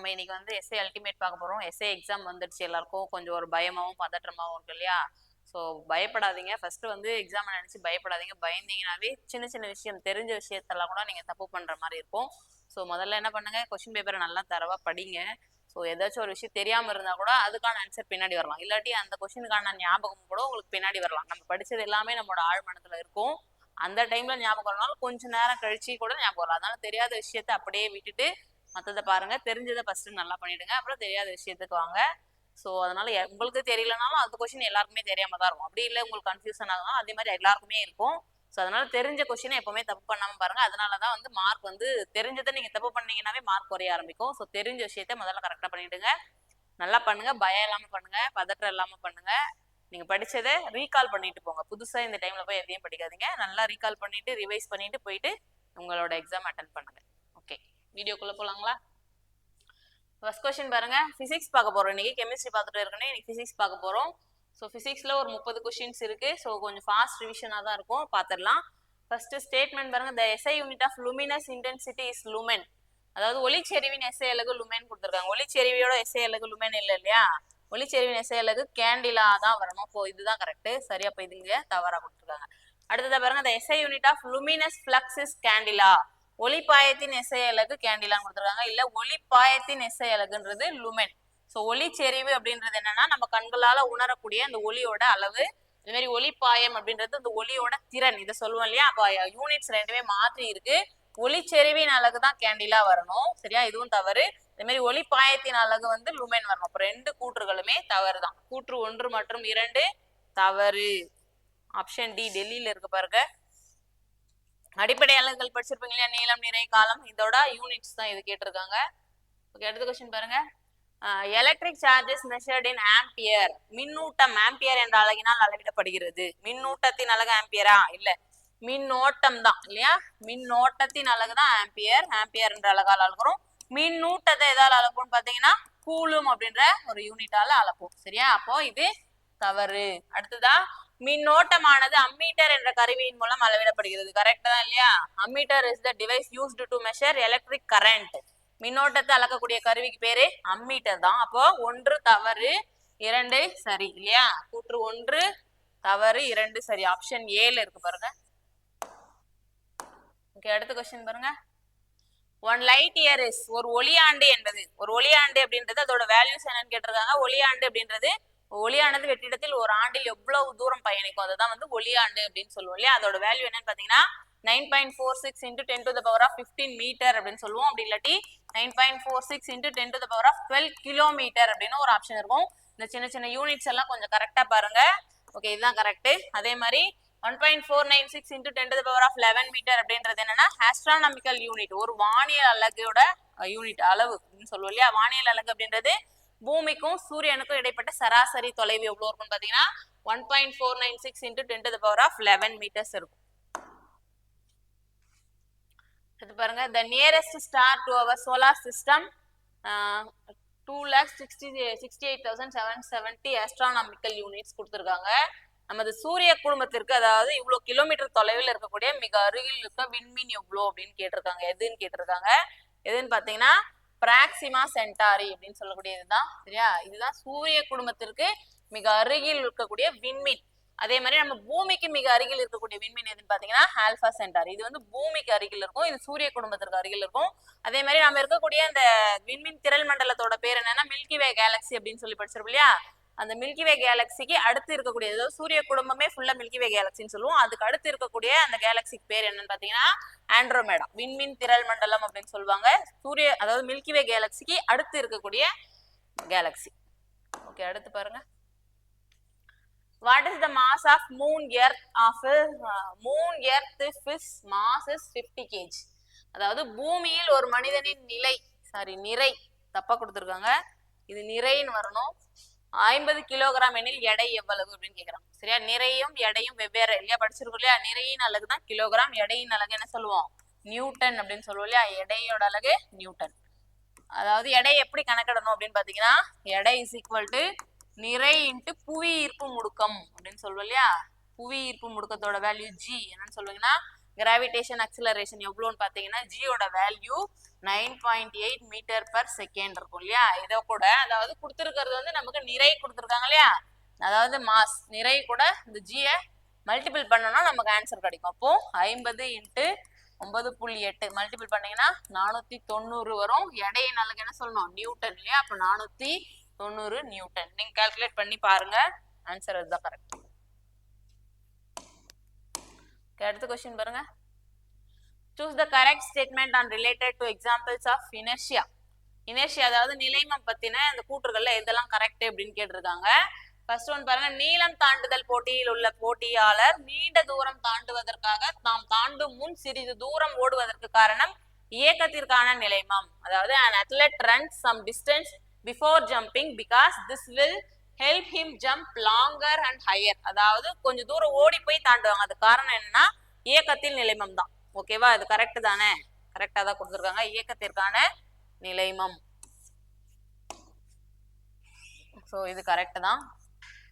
நம்ம இன்னைக்கு வந்து எஸ்ஏ அல்டிமேட் பார்க்க போறோம். எஸ்ஏ எக்ஸாம் வந்துடுச்சு, எல்லாருக்கும் கொஞ்சம் ஒரு பயமாவும் பதற்றமாவும் இருக்கு இல்லையா? ஸோ பயப்படாதீங்க. ஃபர்ஸ்ட் வந்து எக்ஸாம் நினைச்சு பயப்படாதீங்க. பயந்தீங்கன்னாவே சின்ன சின்ன விஷயம், தெரிஞ்ச விஷயத்தெல்லாம் கூட நீங்க தப்பு பண்ற மாதிரி இருக்கும். ஸோ முதல்ல என்ன பண்ணுங்க, கொஸ்டின் பேப்பரை நல்லா தரவா படிங்க. ஸோ ஏதாச்சும் ஒரு விஷயம் தெரியாம இருந்தா கூட அதுக்கான ஆன்சர் பின்னாடி வரலாம், இல்லாட்டி அந்த கொஸ்டினுக்கான ஞாபகம் கூட உங்களுக்கு பின்னாடி வரலாம். நம்ம படிச்சது எல்லாமே நம்மளோட ஆழ்மனத்துல இருக்கும். அந்த டைம்ல ஞாபகம் வரனாலும் கொஞ்ச நேரம் கழிச்சு கூட ஞாபகம் வரலாம். அதனால தெரியாத விஷயத்த அப்படியே விட்டுட்டு மற்றதை பாருங்க, தெரிஞ்சதை ஃபர்ஸ்ட் நல்லா பண்ணிடுங்க, அப்புறம் தெரியாத விஷயத்துக்கு வாங்க. ஸோ அதனால உங்களுக்கு தெரியலனாலும் அந்த கொஸ்டின் எல்லாருக்குமே தெரியாம தான் இருக்கும். அப்படி இல்லை உங்களுக்கு கன்ஃபியூஷன் ஆகும், அதே மாதிரி எல்லாருக்குமே இருக்கும். ஸோ அதனால தெரிஞ்ச கொஸ்டினை எப்பவுமே தப்பு பண்ணாம பாருங்க. அதனாலதான் வந்து மார்க் வந்து தெரிஞ்சதை நீங்க தப்பு பண்ணீங்கன்னாவே மார்க் குறைய ஆரம்பிக்கும். ஸோ தெரிஞ்ச விஷயத்த முதல்ல கரெக்டா பண்ணிடுங்க. நல்லா பண்ணுங்க, பயம் இல்லாம பண்ணுங்க, பதற்றம் இல்லாம பண்ணுங்க. நீங்க படிச்சதை ரீகால் பண்ணிட்டு போங்க. புதுசா இந்த டைம்ல போய் எதையும் படிக்காதீங்க. நல்லா ரீகால் பண்ணிட்டு ரிவைஸ் பண்ணிட்டு போயிட்டு உங்களோட எக்ஸாம் அட்டன் பண்ணுங்க. ஓகே, வீடியோக்குள்ள போலாங்களா? ஃபர்ஸ்ட் கொஸ்டின் பாருங்க, பிசிக்ஸ் பார்க்க போறோம். இன்னைக்கு கெமிஸ்ட்ரி பார்த்துட்டு இருக்கேன், இன்னைக்கு பிசிக்ஸ் பார்க்க போறோம். ஸோ பிசிக்ஸ்ல ஒரு 30 கொஸ்டின்ஸ் இருக்கு. ஸோ கொஞ்சம் ஃபாஸ்ட் ரிவிஷனாக தான் இருக்கும், பார்த்துடலாம். ஃபர்ஸ்ட் ஸ்டேட்மெண்ட் பாருங்க, the SI unit of luminous intensity is lumen. அதாவது ஒளிச்செறிவின் எஸ்ஐ அலகு லுமென் கொடுத்துருக்காங்க. ஒளிச்செறிவியோட எஸ்ஐ அலகு லுமென் இல்லை இல்லையா? ஒளிச்செறிவின் எஸ்ஐ அலகு கேண்டிலா தான் வரணும். இப்போ இதுதான் கரெக்ட், சரி. அப்போ இதுங்க தவறா கொடுத்துருக்காங்க. அடுத்ததா பாருங்க, the SI unit of luminous flux is candela. ஒளிப்பாயத்தின் எஸ்ஐ அலகு கேண்டிலான்னு கொடுத்துருக்காங்க. இல்ல ஒளிப்பாயத்தின் எஸ்ஐ அலகுன்றது லுமென். ஸோ ஒளிச்செறிவு அப்படின்றது என்னன்னா நம்ம கண்களால உணரக்கூடிய அந்த ஒளியோட அளவு. இந்த மாதிரி ஒளிப்பாயம் அப்படின்றது இந்த ஒளியோட திறன், இதை சொல்லுவோம் இல்லையா? அப்ப யூனிட்ஸ் ரெண்டுமே மாற்றி இருக்கு. ஒளிச்செறிவின் அலகு தான் கேண்டிலா வரணும், சரியா? இதுவும் தவறு. இந்த மாதிரி ஒளிப்பாயத்தின் அலகு வந்து லுமென் வரணும். அப்ப ரெண்டு கூற்றுகளுமே தவறு தான். கூற்று 1 மற்றும் 2 தவறு. ஆப்ஷன் டி டெல்லியில இருக்கு பாருங்க. அடிப்படை அலகுகள் படிச்சிருப்பீங்க இல்லையா? நீளம், நிறை, காலம், இதோட யூனிட்ஸ் தான் இது கேட்டிருக்காங்க. ஓகே, அடுத்த கொஸ்டின் பாருங்க. எலக்ட்ரிக் சார்ஜஸ் மெஷர்ட் இன் ஆம்பியர். மின்னூட்டம் ஆம்பியர் என்ற அலகினால் அளவிடப்படுகிறது. மின்னூட்டத்தின் அலகு ஆம்பியரா? இல்ல, மின்னோட்டம் தான் இல்லையா? மின்னோட்டத்தின் அலகு தான் ஆம்பியர். ஆம்பியர் என்ற அலகால் அளக்கிறோம். மின்னூட்டத்தை எதால் அளப்போம்னு பாத்தீங்கன்னா கூலும் அப்படின்ற ஒரு யூனிட்டால அளப்போம், சரியா? அப்போ இது தவறு. அடுத்ததா, மின்னோட்டமானது அம்மீட்டர் என்ற கருவியின் மூலம் அளவிடப்படுகிறது. கரெக்ட் தான் இல்லையா? Ammeter is the device used to measure electric current. மின்னோட்டத்தை அளக்கக்கூடிய கருவிக்கு பேரு அம்மீட்டர் தான். அப்போ 1 தவறு, 2 சரி இல்லையா? கூற்று 1 தவறு, 2 சரி. ஆப்ஷன் ஏல இருக்கு பாருங்க. ஓகே, அடுத்த கொஸ்டின் பாருங்க. 1 லைட் இயர் இஸ், ஒரு ஒளியாண்டு என்பது, ஒரு ஒளியாண்டு அப்படின்றது அதோட வேல்யூஸ் என்னன்னு கேட்டிருக்காங்க. ஒளியாண்டு அப்படின்றது ஒளியானது வெற்றிடத்தில் ஒரு ஆண்டில் எவ்வளவு தூரம் பயணிக்கும், அதுதான் வந்து ஒளியாண்டு அப்படின்னு சொல்லுவோம் இல்லையா? அதோட வேல்யூ என்னன்னு பாத்தீங்கன்னா 9.46 × 10⁻15 மீட்டர் அப்படின்னு சொல்லுவோம். அப்படி இல்லாட்டி 9.46 × 10⁻12 கிலோமீட்டர் அப்படின்னு ஒரு ஆப்ஷன் இருக்கும். இந்த சின்ன சின்ன யூனிட்ஸ் எல்லாம் கொஞ்சம் கரெக்டா பாருங்க. ஓகே, இதுதான் கரெக்ட். அதே மாதிரி 1.496 × 10⁻11 மீட்டர் அப்படின்றது என்னன்னா ஆஸ்ட்ரானமிக்கல் யூனிட், ஒரு வானியல் அலகோட யூனிட், அளவு அப்படின்னு சொல்லுவோம் இல்லையா? வானியல் அலகு அப்படின்றது பூமிக்கும் சூரியனுக்கும் இடைப்பட்ட சராசரி தொலைவு எவ்வளவு இருக்கும்னு பாத்தீங்கன்னா 1.496 × 10⁻11 மீட்டர்ஸ் இருக்கும். இது பாருங்க, the nearest star to our solar system 2,68,770 astronomical units கொடுத்திருக்காங்க. நமது சூரிய குடும்பத்திற்கு, அதாவது இவ்வளவு கிலோமீட்டர் தொலைவில் இருக்கக்கூடிய மிக அருகில் இருக்க விண்மீன் எவ்வளோ அப்படின்னு கேட்டிருக்காங்க. எதுன்னு கேட்டிருக்காங்க. எதுன்னு பாத்தீங்கன்னா பிராக்சிமா சென்டாரி அப்படின்னு சொல்லக்கூடியதுதான், சரியா? இதுதான் சூரிய குடும்பத்திற்கு மிக அருகில் இருக்கக்கூடிய விண்மீன். அதே மாதிரி நம்ம பூமிக்கு மிக அருகில் இருக்கக்கூடிய விண்மீன் எதுன்னு பாத்தீங்கன்னா ஆல்பா சென்டாரி. இது வந்து பூமிக்கு அருகில் இருக்கும், இது சூரிய குடும்பத்திற்கு அருகில் இருக்கும். அதே மாதிரி நம்ம இருக்கக்கூடிய அந்த விண்மீன் திரள் மண்டலத்தோட பேர் என்னன்னா மில்கி வே கேலக்சி அப்படின்னு சொல்லி படிச்சிருப்போம் இல்லையா? அந்த மில்கி வே கேலக்சிக்கு அடுத்து இருக்கக்கூடிய, அதாவது சூரிய குடும்பமே ஃபுல்லா மில்கி வே கேலக்சின்னு சொல்லுவோம். அதுக்கு அடுத்து இருக்கக்கூடிய அந்த கேலக்சிக்கு பேர் என்னன்னு பாத்தீங்கன்னா ஆண்ட்ரோமேடா, விண்மீன் திரள் மண்டலம் அப்படின்னு சொல்லுவாங்க. சூரிய, அதாவது மில்கி வே கேலக்சிக்கு அடுத்து இருக்கக்கூடிய கேலக்சி. ஓகே, அடுத்து பாருங்க. What is the mass of moon earth if its mass is 50 kg? அதாவது பூமியில் ஒரு மனிதனின் நிறை தப்பா கொடுத்திருக்காங்க. இது நிறைன்னு வரணும். 50 கிலோகிராம் எனில் எடை எவ்வளவு அப்படின்னு கேக்குறாங்க, சரியா? நிறையும் எடையும் வெவ்வேறு இல்லையா? படிச்சிருக்கோம் இல்லையா? நிறையின் அலகு தான் கிலோகிராம், எடையின் அலகு என்ன சொல்லுவோம்? நியூட்டன் அப்படின்னு சொல்லுவோம் இல்லையா? எடையோட அலகு நியூட்டன். அதாவது எடை எப்படி கணக்கிடணும் அப்படின்னு பாத்தீங்கன்னா எடை இஸ் ஈக்குவல் டு நிறை இன்ட்டு புவி ஈர்ப்பு முடுக்கம் அப்படின்னு சொல்லுவோம் இல்லையா? புவி ஈர்ப்பு முடுக்கத்தோட வேல்யூ ஜி என்னன்னு சொல்லுவீங்கன்னா கிராவிடேஷன் அக்சிலரேஷன் எவ்வளோன்னு பார்த்தீங்கன்னா ஜியோட வேல்யூ 9.8 மீட்டர் பர் செகண்ட் இருக்கும் இல்லையா. இதை கூட அதாவது கொடுத்துருக்கிறது வந்து நமக்கு நிறை கொடுத்துருக்காங்க இல்லையா, அதாவது மாஸ் நிறை கூட இந்த ஜியை மல்டிபிள் பண்ணோம்னா நமக்கு ஆன்சர் கிடைக்கும். அப்போ 50 × 9.8 மல்டிபிள் பண்ணீங்கன்னா 490 வரும். எடையை நாளுக்கு என்ன சொல்லணும், நியூட்டன் இல்லையா. அப்போ 490 நியூட்டன். நீங்க கால்குலேட் பண்ணி பாருங்க, ஆன்சர் அதுதான் கரெக்ட். அடுத்த கொஸ்டின் பாருங்க. Choose the correct statement on related to examples of inertia. Inertia அதாவது நிலைமம் பத்தின அந்த கூற்றுகள்ல எதெல்லாம் கரெக்ட் அப்படின்னு கேட்டிருக்காங்க. ஃபர்ஸ்ட் ஒன் பாருங்க, நீளம் தாண்டுதல் போட்டியில் உள்ள போட்டியாளர் நீண்ட தூரம் தாண்டுவதற்காக தாம் தாண்டும் முன் சிறிது தூரம் ஓடுவதற்கு காரணம் இயக்கத்திற்கான நிலைமம். அதாவது an athlete runs some distance before jumping because this will help him jump longer and higher. அதாவது கொஞ்சம் தூரம் ஓடி போய் தாண்டுவாங்க, அது காரணம் என்னன்னா இயக்கத்தில் நிலைமம் தான். ஓகேவா, இது கரெக்ட் தானே, கரெக்டா தான் கொடுத்துருக்காங்க, இயக்கத்திற்கான நிலைமம். சோ இது கரெக்ட் தான்.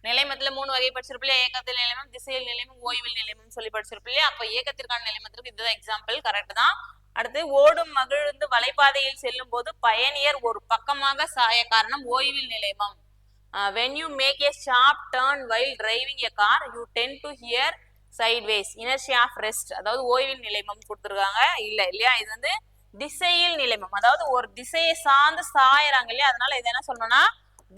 நிலைமத்துல 3 வகை படிச்சிருப்பில்லையா, இயக்கத்தில் நிலைமம், திசையில் நிலைமம், ஓய்வில் நிலைமம் சொல்லி படிச்சிருப்பில்லையா. அப்ப இயக்கத்திற்கான நிலைமத்திற்கு இதுதான் எக்ஸாம்பிள், கரெக்ட் தான். அடுத்து ஓடும் மகிழ்ந்து வலைப்பாதையில் செல்லும் போது பயணியர் ஒரு பக்கமாக சாய காரணம் ஓய்வில் நிலைமம். when you make a sharp turn while driving a car you tend to hear sideways, inertia of rest. அதாவது ஓய்வில் நிலைமம் கொடுத்துருக்காங்க இல்லையா. இது வந்து திசையில் நிலைமம், அதாவது ஒரு திசையை சார்ந்து சாயறாங்க இல்லையா, அதனால இது என்ன சொல்லணும்னா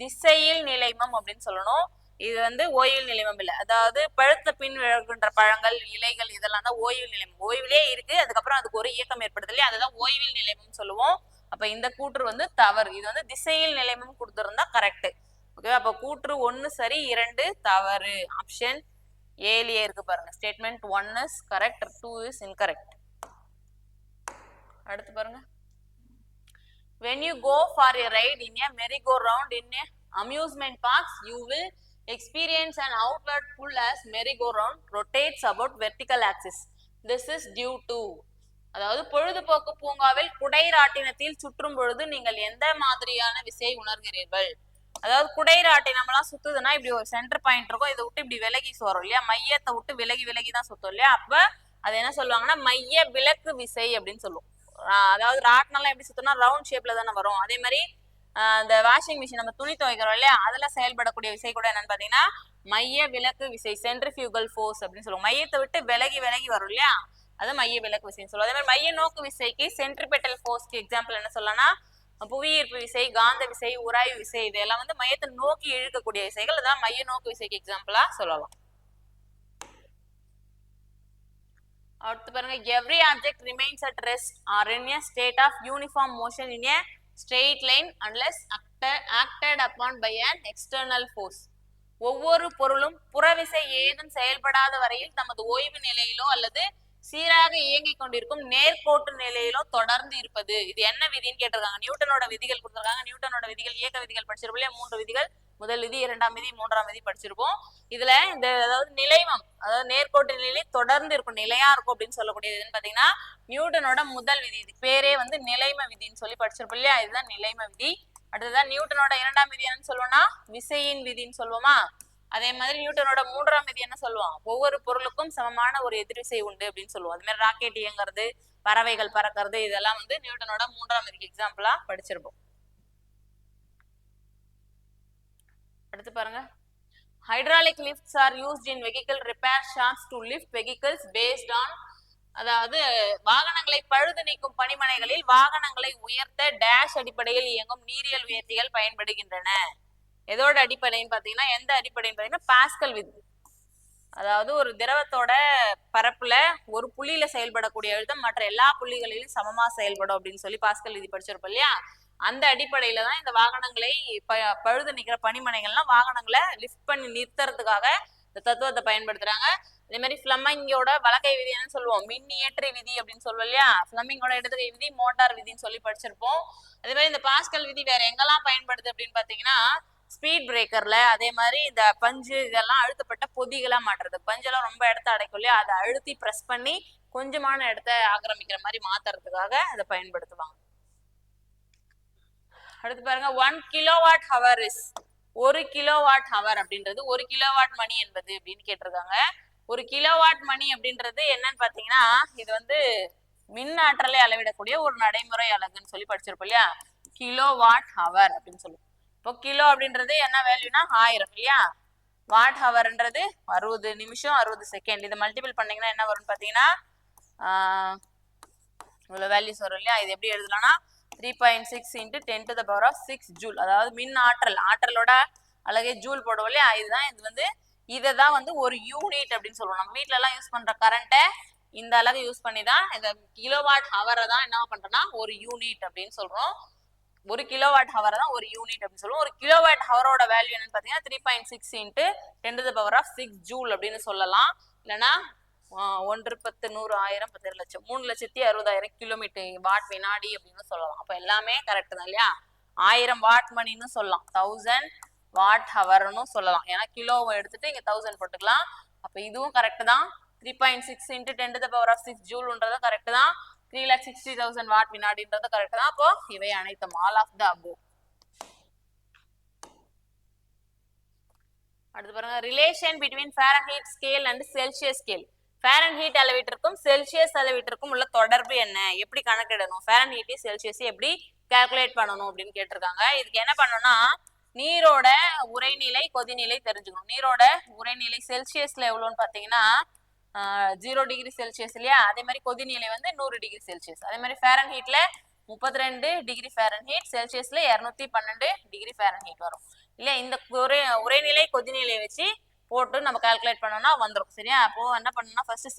திசையில் நிலைமம் அப்படின்னு சொல்லணும். இது வந்து ஓய்வில் நிலைமம் இல்லை. அதாவது பழுத்த பின் விழுகின்ற பழங்கள் இலைகள் இதெல்லாம் தான் ஓய்வில் நிலைமம். ஓய்விலே இருக்கு, அதுக்கப்புறம் அதுக்கு ஒரு இயக்கம் ஏற்படுது இல்லையா, அதுதான் ஓய்வில் நிலைமம் சொல்லுவோம். அப்ப இந்த கூற்று வந்து தவறு. இது வந்து திசையில் நிலைமம் கொடுத்துருந்தா கரெக்ட். ஓகே, அப்ப கூற்று 1 சரி 2 தவறு. ஆப்ஷன் ஏலியே இருக்கு பாருங்க. Statement 1 is correct, 2 is incorrect. அடுத்து பாருங்க, when you go for a ride in a merry-go-round in a amusement parks you will experience an outward pull as merry-go-round rotates about vertical axis. This is due to, அதாவது பொழுதுபோக்கு பூங்காவில் குடைராட்டினத்தில் சுற்றும் பொழுது நீங்கள் எந்த மாதிரியான விசையை உணர்கிறீர்கள். அதாவது குடைராட்டினம் எல்லாம் சுத்துதுன்னா இப்படி ஒரு சென்டர் பாயிண்ட் இருக்கும், இதை விட்டு இப்படி விலகி வரும் இல்லையா, மையத்தை விட்டு விலகி தான் சுத்தும் இல்லையா. அப்ப அது என்ன சொல்லுவாங்கன்னா மைய விலக்கு விசை அப்படின்னு சொல்லுவோம். அதாவது ராட்டினெல்லாம் எப்படி சுத்தம்னா ரவுண்ட் ஷேப்ல தானே வரும். அதே மாதிரி இந்த வாஷிங் மிஷின் நம்ம துணி துவைக்கிறோம் இல்லையா, அதுல செயல்படக்கூடிய விசை கூட என்னன்னு பாத்தீங்கன்னா மைய விலக்கு விசை, சென்ட்ரிஃபியூகல் ஃபோர்ஸ் அப்படின்னு சொல்லுவோம். மையத்தை விட்டு விலகி வரும் இல்லையா, அது மைய விலக்கு விசைன்னு சொல்லுவோம். அதே மாதிரி மைய நோக்கு விசைக்கு சென்ட்ரிபெட்டல் ஃபோர்ஸ்க்கு எக்ஸாம்பிள் என்ன சொல்லலாம்னா புவியீர்ப்பு விசை, காந்த விசை, உராய்வு விசை, இதெல்லாம் வந்து மையத்தை நோக்கி இழுக்கக்கூடிய விசைகள், அதான் மைய நோக்கு விசைக்கு எக்ஸாம்பிளா சொல்லலாம். அடுத்து பாருங்க, every object remains at rest or in a state of uniform motion in a straight line unless acted upon by an external force. ஒவ்வொரு பொருளும் புறவிசை ஏதும் செயல்படாத வரையில் தமது ஓய்வு நிலையிலோ அல்லது சீராக இயங்கிக் கொண்டிருக்கும் நேர்கோட்டு நிலையிலோ தொடர்ந்து இருப்பது. இது என்ன விதின்னு கேட்டிருக்காங்க. நியூட்டனோட விதிகள் கொடுத்திருக்காங்க. நியூட்டனோட விதிகள் இயக்க விதிகள் படிச்சிருப்போம் இல்லையா, 3 விதிகள், முதல் விதி, 2ஆம் விதி, 3ஆம் விதி படிச்சிருப்போம். இதுல இந்த அதாவது நிலைமம், அதாவது நேர்கோட்டு நிலையிலே தொடர்ந்து இருக்கும், நிலையா இருக்கும் அப்படின்னு சொல்லக்கூடியது எதுன்னு பாத்தீங்கன்னா நியூட்டனோட முதல் விதி. இது பேரே வந்து நிலைம விதின்னு சொல்லி படிச்சிருப்போம் இல்லையா, இதுதான் நிலைம விதி. அடுத்ததான் நியூட்டனோட 2ஆம் விதி என்னன்னு சொல்லுவோம்னா விசையின் விதின்னு சொல்லுவோமா. அதே மாதிரி நியூட்டனோட 3ஆம் விதி என்ன சொல்லுவோம், ஒவ்வொரு பொருளுக்கும் சமமான ஒரு எதிர்விசை உண்டு அப்படின்னு சொல்லுவோம். அது மாதிரி ராக்கெட் இயங்குறது, பறவைகள் பறக்கிறது, இதெல்லாம் வந்து நியூட்டனோட 3ஆம் விதிக்கு எக்ஸாம்பிளா படிச்சிருப்போம். அடுத்து பாருங்க, hydraulic lifts are used in vehicle repair shops to lift vehicles based on, அதாவது வாகனங்களை பழுது நீக்கும் பணிமனைகளில் வாகனங்களை உயர்த்த டேஷ் அடிப்படையில் இயங்கும் நீரியல் உயர்த்திகள் பயன்படுகின்றன. எதோட அடிப்படைன்னு பாத்தீங்கன்னா, எந்த அடிப்படைன்னு பாத்தீங்கன்னா பாஸ்கல் விதி. அதாவது ஒரு திரவத்தோட பரப்புல ஒரு புள்ளியில செயல்படக்கூடிய அழுத்தம் மற்ற எல்லா புள்ளிகளிலும் சமமா செயல்படும் அப்படின்னு சொல்லி பாஸ்கல் விதி படிச்சிருப்போம் இல்லையா. அந்த அடிப்படையில தான் இந்த வாகனங்களை பழுது நீக்கிற பணிமனைகள்லாம் வாகனங்களை லிஃப்ட் பண்ணி நிறுத்துறதுக்காக இந்த தத்துவத்தை பயன்படுத்துறாங்க. அதே மாதிரி பிளமிங்கோட வலகை விதி என்ன சொல்லுவோம், மின்னியற்றி விதி அப்படின்னு சொல்லுவோம் இல்லையா. பிளமிங்கோட இடதுகை விதி மோட்டார் விதின்னு சொல்லி படிச்சிருப்போம். அதே மாதிரி இந்த பாஸ்கல் விதி வேற எங்கெல்லாம் பயன்படுது அப்படின்னு பாத்தீங்கன்னா ஸ்பீட் பிரேக்கர்ல, அதே மாதிரி இந்த பஞ்சு இதெல்லாம் அழுத்தப்பட்ட பொதிகளா மாற்றுறது. பஞ்செல்லாம் ரொம்ப இடத்த அடைக்கும் இல்லையா, அதை அழுத்தி பிரஸ் பண்ணி கொஞ்சமான இடத்த ஆக்கிரமிக்கிற மாதிரி மாத்துறதுக்காக அதை பயன்படுத்துவாங்க. அடுத்து பாருங்க, 1 kilowatt hour is, 1 kilowatt hour அப்படின்றது 1 கிலோவாட் மணி என்பது அப்படின்னு கேட்டிருக்காங்க. ஒரு கிலோவாட் மணி அப்படின்றது என்னன்னு பாத்தீங்கன்னா இது வந்து மின் ஆற்றலை அளவிடக்கூடிய ஒரு நடைமுறை அலகுன்னு சொல்லி படிச்சிருப்போம் இல்லையா, கிலோவாட் ஹவர் அப்படின்னு சொல்லுவோம். இப்போ கிலோ அப்படின்றது என்ன வேல்யூனா 1000 இல்லையா, வாட் ஹவர்ன்றது 60 நிமிஷம் 60 செகண்ட். இதை மல்டிபிள் பண்ணீங்கன்னா என்ன வரும்னு பாத்தீங்கன்னா இவ்வளவு வேல்யூஸ் வரும் இல்லையா. இது எப்படி எழுதலாம்னா 3.6 × 10⁻6 ஜூல். அதாவது மின் ஆற்றல், ஆற்றலோட அழகே ஜூல் போடுவோம் இல்லையா, இதுதான் இது வந்து இதை தான் வந்து ஒரு யூனிட் அப்படின்னு சொல்லுவோம். நம்ம வீட்டுல எல்லாம் யூஸ் பண்ற கரண்ட்டை இந்த அலகு யூஸ் பண்ணி தான் இந்த கிலோவாட் ஹவரை தான் என்ன பண்றோம்னா ஒரு யூனிட் அப்படின்னு சொல்றோம். ஒரு கிலோவாட் ஹவரை தான் ஒரு யூனிட் அப்படின்னு சொல்லுவோம். ஒரு கிலோவாட் ஹவரோட வேல்யூ என்னன்னு பாத்தீங்கன்னா 3.6 × 10⁻6 ஜூல் அப்படின்னு சொல்லலாம். இல்லைன்னா 1 10 100 1000 10 லட்சம் 3,60,000 கிலோமீட்டர் வாட் வினாடி அப்படின்னு சொல்லலாம். அப்ப எல்லாமே கரெக்ட் தான் இல்லையா. 1000 வாட் மணின்னு சொல்லலாம், 1000 வாட் ஹவர்னு சொல்லலாம். ஏன்னா கிலோவை எடுத்துட்டு இங்க 1000 போட்டுக்கலாம். அப்ப இதுவும் கரெக்ட் தான். 3.6 × 10⁻6 ஜூல்ன்றது கரெக்ட் தான். 3,60,000 வாட் வினாடின்றது கரெக்ட் தான். அப்போ இவை அனைத்தும் ஆல் ஆஃப் த அபோவ். அடுத்து பாருங்க, relation between Fahrenheit scale and Celsius scale. Fahrenheit அளவீட்டிற்கும் செல்சியஸ் அளவீட்டிற்கும் உள்ள தொடர்பு என்ன, எப்படி கணக்கிடணும், ஃபாரன்ஹீட் செல்சியஸ் எப்படி கால்குலேட் பண்ணணும் அப்படின்னு கேட்டிருக்காங்க. இதுக்கு என்ன பண்ணணும்னா நீரோட உறைநிலை கொதிநிலை தெரிஞ்சுக்கணும். நீரோட உறைநிலை செல்சியஸ்ல எவ்வளோன்னு பாத்தீங்கன்னா 0 டிகிரி செல்சியஸ் இல்லையா. அதே மாதிரி கொதிநிலை வந்து 100 டிகிரி செல்சியஸ். அதே மாதிரி ஃபாரன்ஹீட்ல 32 டிகிரி ஃபாரன்ஹீட், செல்சியஸ்ல 212 டிகிரி ஃபாரன்ஹீட் வரும் இல்லையா. இந்த உறைநிலை கொதிநிலையை வச்சு போட்டு நம்ம கால்குலேட் பண்ணோம்னா வந்துடும் சரியா. அப்போ என்ன பண்ணணும்னா first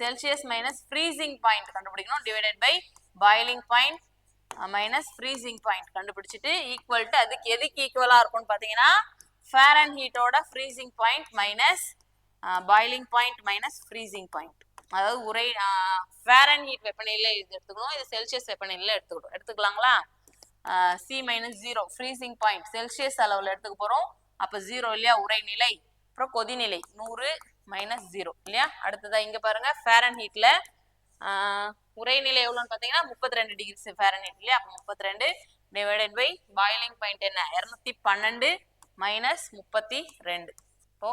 Celsius minus freezing point கண்டுபிடிக்கணும், divided by boiling point minus freezing point கண்டுபிடிச்சிட்டு ஈக்குவல் டு அதுக்கு எதுக்கு ஈக்குவலா இருக்கும்னு பாத்தீங்கன்னா ஃபாரன்ஹீட்டோட freezing point minus boiling point minus freezing point. அதாவது ஃபாரன்ஹீட் வெப்பநிலையில இது எடுத்துக்கணும், இது செல்சியஸ் வெப்பநிலையில எடுத்துக்கலாங்களா. C minus 0 freezing point Celsius அளவுல எடுத்துக்க போறோம். அப்ப 0 இல்லையா உறைநிலை. அப்புறம் கொதிநிலை 100 மைனஸ் 0 இல்லையா. அடுத்ததா இங்க பாருங்க ஃபாரன்ஹீட்ல உறைநிலை எவ்வளோன்னு பாத்தீங்கன்னா 32 டிகிரி ஃபாரன்ஹீட் இல்லையா. அப்ப 32 டிவைடட் பை பாயிலிங் பாயிண்ட் என்ன 212 மைனஸ் 32. இப்போ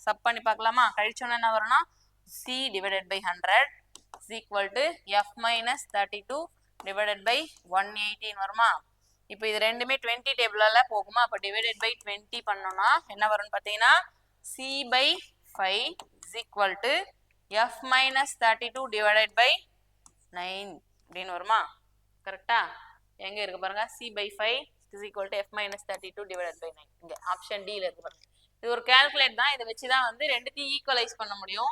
சப் பண்ணி பார்க்கலாமா. கழிச்சோன்னா என்ன வரும்னா C divided by 100 is equal to F minus 32 divided by 118 வருமா. இப்போ இது ரெண்டுமே 20 டேபிளால போகுமா. அப்போ டிவைடட் பை 20 பண்ணோம்னா என்ன வரும்னு பார்த்தீங்கன்னா C by 5 is equal to F minus 32 divided by 9 அப்படின்னு வருமா. கரெக்டா. எங்க இருக்கு பாருங்க, C by 5 is equal to F minus 32 divided by 9. இங்க ஆப்ஷன் D ல இருக்கு பாருங்க. இது ஒரு கால்குலேட் தான், இதை வச்சுதான் வந்து ரெண்டுத்தையும் ஈக்குவலைஸ் பண்ண முடியும்.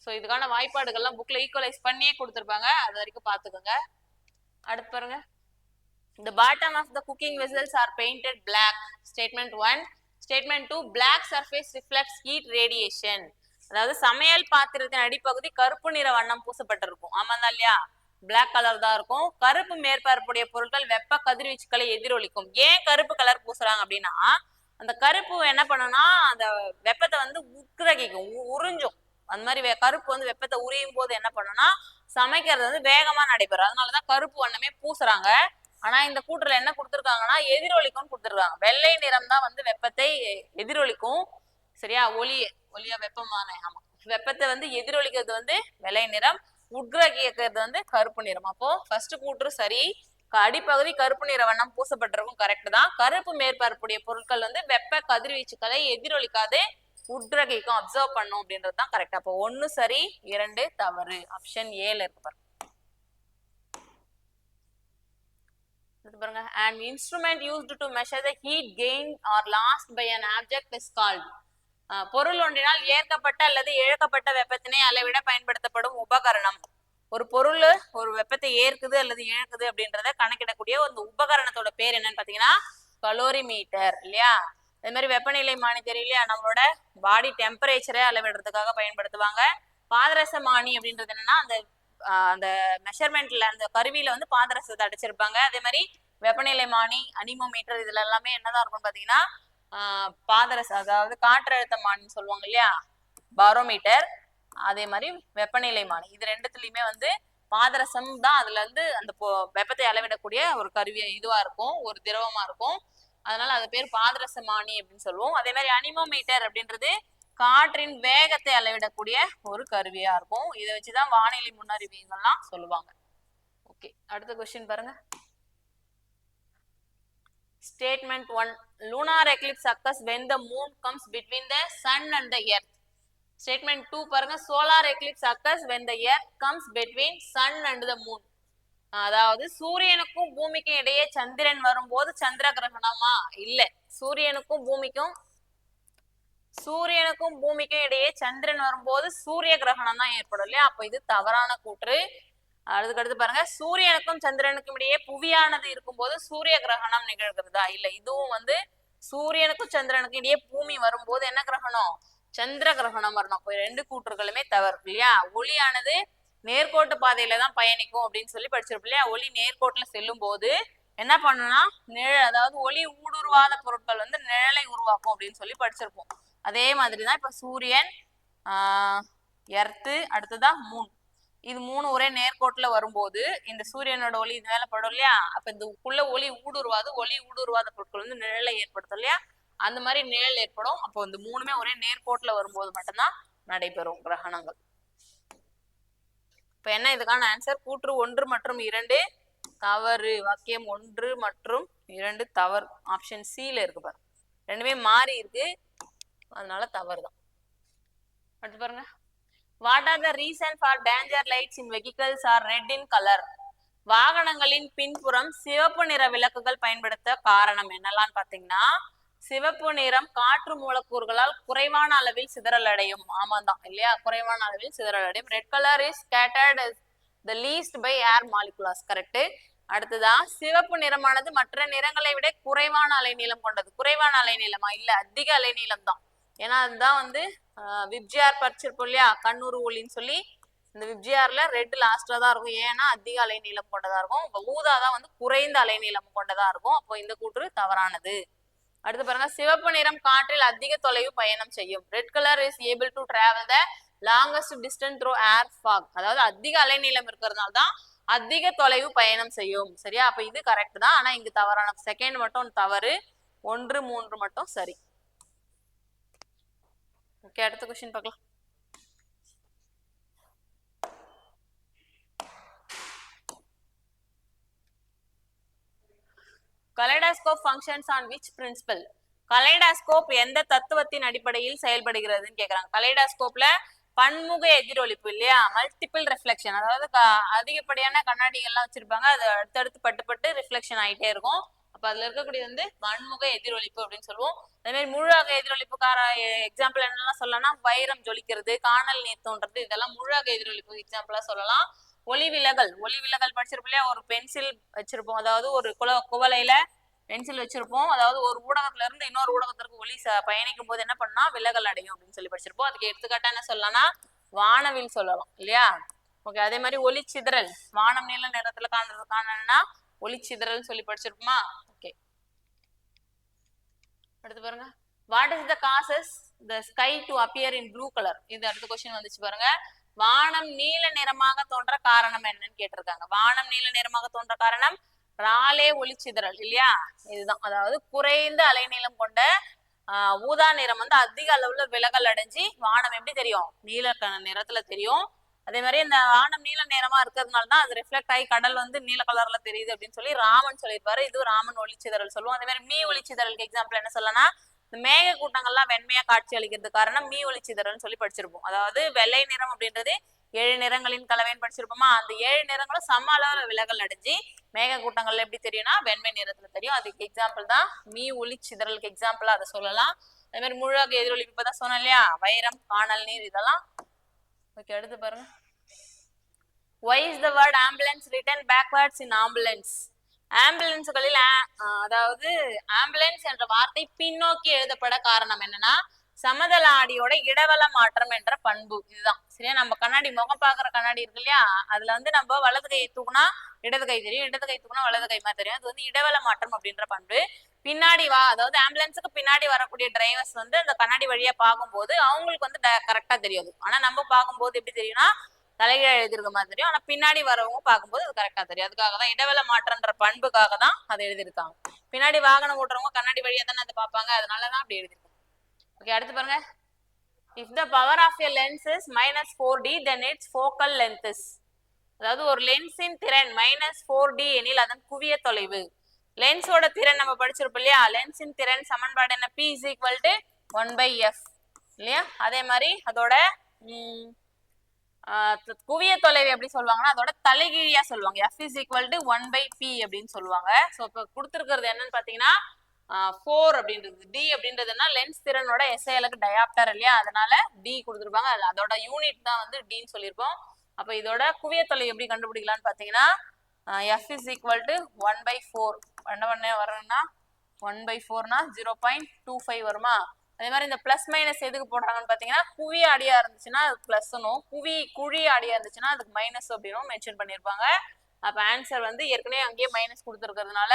ஸோ இதுக்கான வாய்ப்பாடுகள்லாம் புக்ல ஈக்குவலைஸ் பண்ணியே கொடுத்துருப்பாங்க, அது வரைக்கும் பார்த்துக்கோங்க. அடுத்து பாருங்க, the bottom of the cooking vessels are painted black. Statement 1. Statement 2. Black surface reflects heat radiation. அதாவது சமையல் பாத்திரத்தின் அடிப்பகுதி கருப்பு நிற வண்ணம் பூசப்பட்டிருக்கும். ஆமாந்தா இல்லையா, பிளாக் கலர் தான் இருக்கும். கருப்பு மேற்பரப்புடைய பொருட்கள் வெப்ப கதிர்வீச்சுக்களை எதிரொலிக்கும். ஏன் கருப்பு கலர் பூசுறாங்க அப்படின்னா அந்த கருப்பு என்ன பண்ணும்னா அந்த வெப்பத்தை வந்து உட்கிரகிக்கும், உறிஞ்சும். அந்த மாதிரி கருப்பு வந்து வெப்பத்தை உரியும் போது என்ன பண்ணும்னா சமைக்கிறது வந்து வேகமா நடைபெறும். அதனாலதான் கருப்பு வண்ணமே பூசுறாங்க. ஆனா இந்த கூற்றுல என்ன கொடுத்துருக்காங்கன்னா எதிரொலிக்கும் கொடுத்துருக்காங்க. வெள்ளை நிறம் தான் வந்து வெப்பத்தை எதிரொலிக்கும் சரியா. ஒளியா வெப்பமான ஆமா வெப்பத்தை வந்து எதிரொலிக்கிறது வந்து வெள்ளை நிறம், உட்கிரகிக்கிறது வந்து கருப்பு நிறம். அப்போ ஃபர்ஸ்ட் கூற்று சரி, அடிப்பகுதி கருப்பு நிற வண்ணம் பூசப்பட்டிருக்கும் கரெக்ட் தான். கருப்பு மேற்பரப்புடைய பொருட்கள் வந்து வெப்ப கதிர்வீச்சுக்களை எதிரொலிக்காது உட்கிரகிக்கும், அப்சர்வ் பண்ணும் அப்படின்றது தான் கரெக்ட். அப்போ 1 சரி 2 தவறு. ஆப்ஷன் ஏல இருக்கு பாருங்க. பாருங்க, an instrument used to measure the heat gained or lost by an object is called. பொருள் ஒன்றினால் ஏற்கப்பட்ட அல்லது இழக்கப்பட்ட வெப்பத்தினை அளவிட பயன்படுத்தப்படும் உபகரணம். ஒரு பொருள் ஒரு வெப்பத்தை ஏற்குது அல்லது இழக்குது அப்படின்றத கணக்கிடக்கூடிய ஒரு உபகரணத்தோட பேர் என்னன்னு பாத்தீங்கன்னா கலோரிமீட்டர் இல்லையா. அதே மாதிரி வெப்பநிலை மானி தெரியும் இல்லையா, நம்மளோட பாடி டெம்பரேச்சரை அளவிடுறதுக்காக பயன்படுத்துவாங்க. பாதரசமானி அப்படின்றது என்னன்னா அந்த மெஷர்மெண்ட்ல அந்த கருவியில வந்து பாதரசத்தை அடைச்சிருப்பாங்க. அதே மாதிரி வெப்பநிலை மானி அனிமோமீட்டர் இதுல எல்லாமே என்னதான் இருக்கும்னு பாத்தீங்கன்னா பாதரசம், அதாவது காற்றழுத்த மானின்னு சொல்லுவாங்க இல்லையா, பாரோமீட்டர். அதே மாதிரி வெப்பநிலை மானி, இது ரெண்டுத்துலயுமே வந்து பாதரசம் தான் அதுல இருந்து அந்த வெப்பத்தை அளவிடக்கூடிய ஒரு கருவி இதுவா இருக்கும், ஒரு திரவமா இருக்கும். அதனால அது பேர் பாதரசமானி அப்படின்னு சொல்லுவோம். அதே மாதிரி அனிமோமீட்டர் அப்படின்றது காற்றின் வேகத்தை அளவிடக்கூடிய ஒரு கருவியா இருக்கும். இதை வச்சுதான் வானிலை முன்னறிவிப்புகள்லாம் சொல்லுவாங்க. ஓகே, அடுத்த கொஸ்டின் பாருங்க. Statement 1. Lunar eclipse occurs when the moon comes between the sun and the earth. Statement 2 பாருங்க. Solar eclipse occurs when the earth comes between sun and the moon. அதாவது சூரியனுக்கும் பூமிக்கும் இடையே சந்திரன் வரும்போது சந்திர கிரகணமா? இல்ல. சூரியனுக்கும் பூமிக்கும் இடையே சந்திரன் வரும்போது சூரிய கிரகணம் தான் ஏற்படும் இல்லையா? அப்ப இது தவறான கூற்று. அதுக்கடுத்து பாருங்க, சூரியனுக்கும் சந்திரனுக்கும் இடையே புவியானது இருக்கும்போது சூரிய கிரகணம் நிகழ்கிறதா? இல்ல. இதுவும் வந்து சூரியனுக்கும் சந்திரனுக்கும் இடையே பூமி வரும்போது என்ன கிரகணம்? சந்திர கிரகணம் வரணும். ரெண்டு கூற்றுகளுமே தவறு இல்லையா? ஒளியானது நேர்கோட்டு பாதையில தான் பயணிக்கும் அப்படின்னு சொல்லி படிச்சிருப்போம் இல்லையா? ஒளி நேர்கோட்டுல செல்லும் போது என்ன பண்ணணும்னா நிழல், அதாவது ஒளி ஊடுருவாத பொருட்கள் வந்து நிழலை உருவாக்கும் அப்படின்னு சொல்லி படிச்சிருப்போம். அதே மாதிரிதான் இப்ப சூரியன், எர்த்து, அடுத்ததான் மூன், இது மூணு ஒரே நேர்கோட்டுல வரும்போது இந்த சூரியனோட ஒளி இது மேல படும் இல்லையா? அப்ப இதுக்குள்ள ஒளி ஊடுருவாத பொருட்கள் வந்து நிழலை ஏற்படுத்தும் இல்லையா? அந்த மாதிரி நிழல் ஏற்படும். அப்போ இந்த மூணுமே ஒரே நேர்கோட்டுல வரும்போது மட்டும்தான் நடைபெறும் கிரகணங்கள். இப்ப என்ன இதுக்கான ஆன்சர்? கூற்று 1 மற்றும் 2 தவறு. வாக்கியம் 1 மற்றும் 2 தவறு. ஆப்ஷன் சில இருக்கு பாருங்க, ரெண்டுமே மாறி இருக்கு, அதனால தவறு தான். அடுத்து பாருங்க. What are the reason for danger lights in vehicles are red in color? வாகனங்களின் பின்புறம் சிவப்பு நிற விளக்குகள் பயன்படுத்த காரணம் என்னெல்லாம் பாத்தீங்கன்னா, சிவப்பு நிறம் காற்று மூலக்கூறுகளால் குறைவான அளவில் சிதறல் அடையும். ஆமாதான் இல்லையா? குறைவான அளவில் சிதறல் அடையும். Red colour is scattered the least by air molecules. Correct. அடுத்ததான், சிவப்பு நிறமானது மற்ற நிறங்களை விட குறைவான அலைநீளம் கொண்டது. குறைவான அலைநீளமா? இல்ல, அதிக அலைநீளம் தான். ஏன்னா அதுதான் வந்து விப்ஜிஆர் படிச்சிருப்போம் இல்லையா? கண்ணூறு ஒளின்னு சொல்லி. இந்த விப்ஜிஆர்ல ரெட் லாஸ்ட்ல தான் இருக்கும். ஏன்னா அதிக அலைநீளம் கொண்டதா இருக்கும். ஊதாதான் வந்து குறைந்த அலைநீளம் கொண்டதா இருக்கும். அப்போ இந்த கூற்று தவறானது. அடுத்து பாருங்க, சிவப்பு நிறம் காற்றில் அதிக தொலைவு பயணம் செய்யும். Red colour is able to travel the longest distance through air fog. அதாவது அதிக அலைநீளம் இருக்கிறதுனால தான் அதிக தொலைவு பயணம் செய்யும். சரியா? அப்ப இது கரெக்ட் தான். ஆனா இங்க தவறான, செகண்ட் மட்டும் தவறு, 1, 3 மட்டும் சரி. ஓகே, அடுத்த கொஸ்டின் பார்க்கலாம். Kaleidoscope functions on which principle? Kaleidoscope எந்த தத்துவத்தின் அடிப்படையில் செயல்படுகிறதுன்னு கேக்குறாங்க. கலைடாஸ்கோப்ல பன்முக எதிரொலிப்பு இல்லையா? மல்டிபிள் ரிஃப்ளெக்ஷன், அதாவது அதிகப்படியான கண்ணாடிகள்லாம் வச்சிருப்பாங்க, அது அடுத்தடுத்து பட்டு ரிஃப்ளெக்ஷன் ஆகிட்டே இருக்கும். அப்ப அதுல இருக்கக்கூடிய வந்து பன்முக எதிரொலிப்பு அப்படின்னு சொல்லுவோம். அதே மாதிரி முழுவக எதிரொலிப்புக்கார எக்ஸாம்பிள் என்னெல்லாம் சொல்லலாம்னா, வைரம் ஜொலிக்கிறது, காணல் நீர் தோன்றது, இதெல்லாம் முழுவக எதிரொலிப்பு எக்ஸாம்பிளா சொல்லலாம். ஒளி விலகல் படிச்சிருப்போம் இல்லையா? ஒரு பென்சில் வச்சிருப்போம், அதாவது ஒரு குவளையில பென்சில் வச்சிருப்போம், அதாவது ஒரு ஊடகத்துல இருந்து இன்னொரு ஊடகத்திற்கு ஒளி பயணிக்கும் போது என்ன பண்ணா விலகல் அடையும் அப்படின்னு சொல்லி படிச்சிருப்போம். அதுக்கு எடுத்துக்காட்டா என்ன சொல்லலாம்னா வானவில் சொல்லலாம் இல்லையா? ஓகே, அதே மாதிரி ஒளிச்சிதறல், வானம் நீல நிறத்துல காணறதுக்கான ஒளிச்சிதறல் சொல்லி படிச்சிருப்போமா? ஓகே, அடுத்து பாருங்க. What is the causes the sky to appear in blue colour? இது அடுத்த கொஸ்டின் வந்துச்சு பாருங்க. வானம் நீல நிறமாக தோன்ற காரணம் என்னன்னு கேட்டிருக்காங்க. வானம் நீல நிறமாக தோன்ற காரணம் ராலே ஒளிச்சிதறல் இல்லையா? இதுதான், அதாவது குறைந்த அலைநீளம் கொண்ட ஊதா நிறம் வந்து அதிக அளவுல விலகல் அடைஞ்சு வானம் எப்படி தெரியும்? நீல நிறத்துல தெரியும். அதே மாதிரி இந்த வானம் நீல நிறமா இருக்கிறதுனாலதான் அது ரிஃப்ளெக்ட் ஆகி கடல் வந்து நீல கலர்ல தெரியுது அப்படின்னு சொல்லி ராமன் சொல்லியிருப்பாரு. இது ராமன் ஒளிச்சிதறல் சொல்லுவோம். அதே மாதிரி மீ ஒளிச்சிதறலுக்கு எக்ஸாம்பிள் என்ன சொல்லனா, மேக கூட்டங்கள்லாம் வெண்மையா காட்சி அளிக்கிறது காரணம் மீ ஒளிச்சிதறல்னு சொல்லி படிச்சிருப்போம். அதாவது வெள்ளை நிறம் அப்படின்றது 7 நிறங்களின் கலவைன்னு படிச்சிருப்போமா? அந்த 7 நிறங்களும் சம அளவுல விலகல் அடைஞ்சு மேக கூட்டங்கள்ல எப்படி தெரியும்னா வெண்மை நிறத்துல தெரியும். அதுக்கு எக்ஸாம்பிள் தான் மீ ஒளிச்சிதறலுக்கு எக்ஸாம்பிளா அதை சொல்லலாம். அதே மாதிரி முழுவக எதிரொலிப்பு இப்பதான் சொன்னேன் இல்லையா? வைரம், காணல் நீர், இதெல்லாம். ஓகே, அடுத்து பாருங்க. Why is the word ambulance written backwards in ambulance? ஆம்புலன்ஸ்களில் அதாவது ஆம்புலன்ஸ் என்ற வார்த்தை பின்னோக்கி எழுதப்பட காரணம் என்னன்னா, சமதள ஆடியோட இடவல மாற்றம் என்ற பண்பு. இதுதான் சரியா? நம்ம கண்ணாடி, முகம் பாக்குற கண்ணாடி இருக்கு இல்லையா? அதுல வந்து நம்ம வலது கை தூக்குனா இடது கை தெரியும், இடது கை தூக்குனா வலது கை மாதிரி தெரியும். அது வந்து இடவல மாற்றம் அப்படின்ற பண்பு. பின்னாடி அதாவது ஆம்புலன்ஸுக்கு பின்னாடி வரக்கூடிய டிரைவர்ஸ் வந்து அந்த கண்ணாடி வழியா பார்க்கும்போது அவங்களுக்கு வந்து கரெக்டா தெரியாது. ஆனா நம்ம பார்க்கும்போது எப்படி தெரியும்னா தலைகீழ எழுதிருக்க மாதிரி தெரியும். ஆனா பின்னாடி வரவங்க பார்க்கும்போது அது கரெக்டா தெரியும். அதுக்காக தான் இடவெள மாற்றம்ன்ற பண்புக்காக தான் அதை எழுதியிருக்காங்க. பின்னாடி வாகனம் ஓட்டுறவங்க கண்ணாடி வழியா தானே அதை பார்ப்பாங்க, அதனாலதான் அப்படி எழுதிருக்காங்க. ஓகே, அடுத்து பாருங்க. If the power of a lens is minus 4D, then its focal length is. அதாவது ஒரு லென்ஸின் திறன் -4D எனில் அதன் குவிய தொலைவு. லென்ஸோட திறன் நம்ம படிச்சிருப்போம் இல்லையா, லென்ஸின் திறன் சமன்பாடு என்ன, P is equal to 1/f இல்லையா. அதே மாதிரி அதோட குவிய தொலைவு எப்படி சொல்லுவாங்கன்னா அதோட தலைகீழியா சொல்லுவாங்க, F is equal to 1/p அப்படின்னு சொல்லுவாங்க. ஸோ இப்போ கொடுத்துருக்கிறது என்னன்னு பார்த்தீங்கன்னா 4 அப்படின்றது, D அப்படின்றதுன்னா லென்ஸ் திறனோட SI அலகு டயாப்டர் இல்லையா, அதனால D கொடுத்துருப்பாங்க. அதோட யூனிட் தான் வந்து Dன்னு சொல்லியிருப்போம். அப்போ இதோட குவிய தொலைவு எப்படி கண்டுபிடிக்கலாம்னு பார்த்தீங்கன்னா F is equal to 1/4 பண்ண வரணும்னா 1/4னா 0.25 வருமா. அதே மாதிரி இந்த பிளஸ் மைனஸ் எதுக்கு போடுறாங்கன்னு பார்த்தீங்கன்னா குவி ஆடியா இருந்துச்சுன்னா அது பிளஸ்னும், குழி ஆடியா இருந்துச்சுன்னா அதுக்கு மைனஸ் அப்படின்னு மென்ஷன் பண்ணியிருப்பாங்க. அப்போ ஆன்சர் வந்து ஏற்கனவே அங்கேயே மைனஸ் கொடுத்துருக்கிறதுனால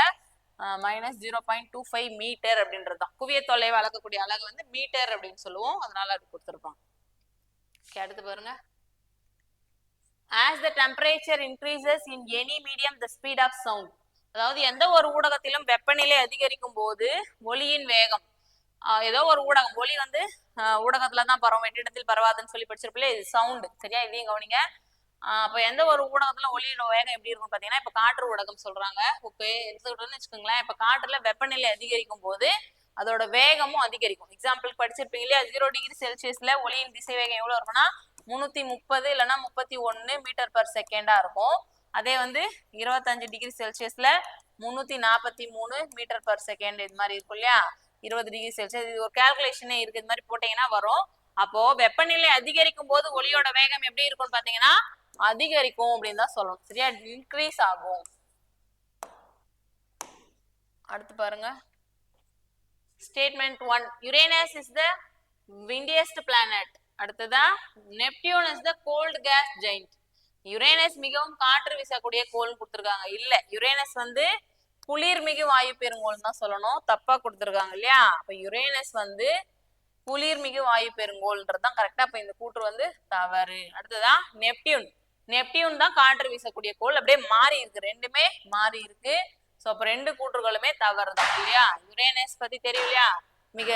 -0.25 மீட்டர் அப்படின்றது தான். குவிய தொலைவு அளக்கக்கூடிய அலகு வந்து மீட்டர் அப்படின்னு சொல்லுவோம், அதனால அது கொடுத்துருப்பாங்க. அடுத்து பாருங்க. As the temperature increases in any medium, the speed of sound. அதாவது எந்த ஒரு ஊடகத்திலும் வெப்பநிலை அதிகரிக்கும் போது ஒலியின் வேகம், ஏதோ ஒரு ஊடகம், ஒலி வந்து ஊடகத்துல தான் பரவும், வெற்றிடத்தில் பரவாதுன்னு சொல்லி படிச்சிருப்பில்ல, இது சவுண்டு சரியா, இதையும் கவனிங்க. அப்போ எந்த ஒரு ஊடகத்துல ஒலியோட வேகம் எப்படி இருக்கும் பார்த்தீங்கன்னா, இப்போ காற்று ஊடகம் சொல்றாங்க, ஓகே எடுத்துக்கிட்டோம்னு வச்சுக்கோங்களேன். இப்போ காற்றுல வெப்பநிலை அதிகரிக்கும் போது அதோட வேகமும் அதிகரிக்கும். எக்ஸாம்பிள் படிச்சிருப்பீங்க இல்லையா, 0 டிகிரி செல்சியஸ்ல ஒலியின் திசை வேகம் எவ்வளவு இருக்குன்னா 330 இல்லைன்னா 31 மீட்டர் பர் செகண்டா இருக்கும். அதே வந்து 25 டிகிரி செல்சியஸ்ல 343 மீட்டர் பர் செகண்ட் இது மாதிரி இருக்கும் இல்லையா. 20 டிகிரி செல்சியஸ் இது ஒரு கால்குலேஷனே இருக்கு, இது மாதிரி போட்டீங்கன்னா வரும். அப்போ வெப்பநிலை அதிகரிக்கும் போது ஒலியோட வேகம் எப்படி இருக்கும்னு பாத்தீங்கன்னா அதிகரிக்கும் அப்படின்னு தான் சொல்லணும் சரியா, இன்க்ரீஸ் ஆகும். அடுத்து பாருங்க. Statement 1, Uranus is the windiest planet. அடுத்ததா Neptune is the cold gas giant. Uranus மிகவும் காற்று வீசக்கூடிய கோள்னு கொடுத்துருக்காங்க, இல்ல யுரேனஸ் வந்து குளிர்மிகு வாயு பெருங்கோள் தான் சொல்லணும், தப்பா கொடுத்துருக்காங்க இல்லையா. அப்ப யுரேனஸ் வந்து குளிர்மிகு வாயு பெருங்கோள்ன்றதுதான் கரெக்டா. அப்ப இந்த கூற்று வந்து தவறு. அடுத்ததா நெப்டியூன், நெப்டியூன் தான் காற்று வீசக்கூடிய கோள், அப்படியே மாறி இருக்கு, ரெண்டுமே மாறி இருக்கு. ஸோ அப்ப ரெண்டு கூற்றுகளுமே தவறு தான் இல்லையா. யுரேனஸ் பத்தி தெரியும் இல்லையா, மிக